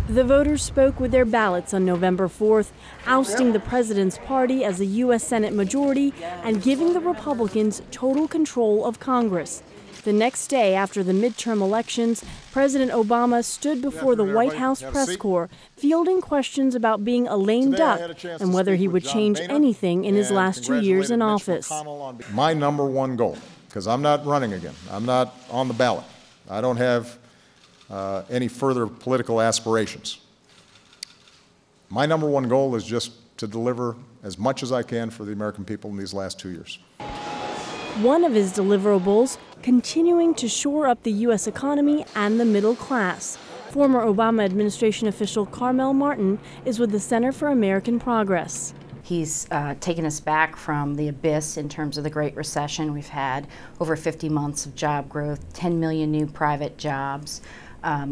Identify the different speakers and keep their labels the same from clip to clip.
Speaker 1: The voters spoke with their ballots on November 4th, ousting the president's party as the U.S. Senate majority and giving the Republicans total control of Congress. The next day after the midterm elections, President Obama stood before the White House press corps, fielding questions about being a lame duck and whether he would change anything in his last 2 years in office.
Speaker 2: My number one goal, because I'm not running again, I'm not on the ballot, I don't have any further political aspirations. My number one goal is just to deliver as much as I can for the American people in these last 2 years.
Speaker 1: One of his deliverables, continuing to shore up the U.S. economy and the middle class. Former Obama administration official Carmel Martin is with the Center for American Progress.
Speaker 3: He's taken us back from the abyss in terms of the Great Recession. We've had over 50 months of job growth, 10 million new private jobs,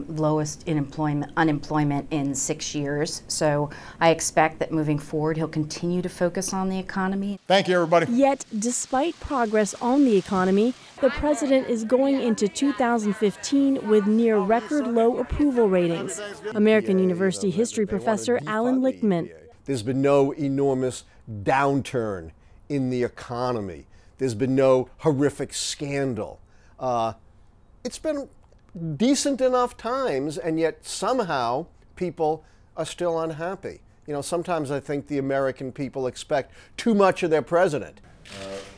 Speaker 3: lowest unemployment in 6 years. So I expect that moving forward, he'll continue to focus on the economy.
Speaker 2: Thank you, everybody.
Speaker 1: Yet, despite progress on the economy, the president is going into 2015 with near record low approval ratings. American University history professor Alan Lichtman.
Speaker 4: There's been no enormous downturn in the economy. There's been no horrific scandal. It's been decent enough times, and yet somehow people are still unhappy. You know, sometimes I think the American people expect too much of their president.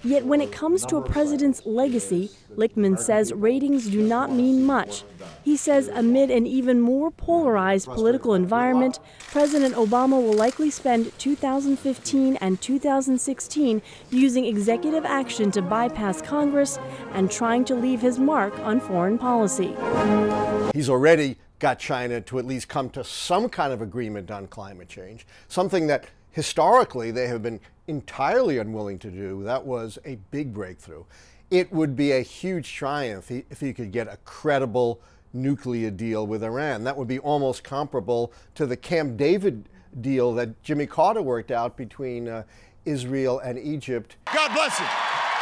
Speaker 1: Yet when it comes to a president's legacy, Lichtman says ratings do not mean much. He says amid an even more polarized political environment, President Obama will likely spend 2015 and 2016 using executive action to bypass Congress and trying to leave his mark on foreign policy.
Speaker 4: He's already got China to at least come to some kind of agreement on climate change, something that historically they have been entirely unwilling to do. That was a big breakthrough. It would be a huge triumph if he could get a credible nuclear deal with Iran. That would be almost comparable to the Camp David deal that Jimmy Carter worked out between Israel and Egypt.
Speaker 2: God bless you.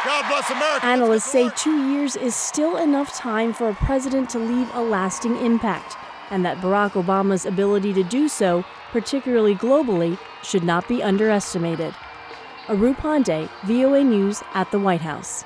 Speaker 2: God bless America.
Speaker 1: Analysts say 2 years is still enough time for a president to leave a lasting impact, and that Barack Obama's ability to do so, particularly globally, should not be underestimated. Aru Pande, VOA News at the White House.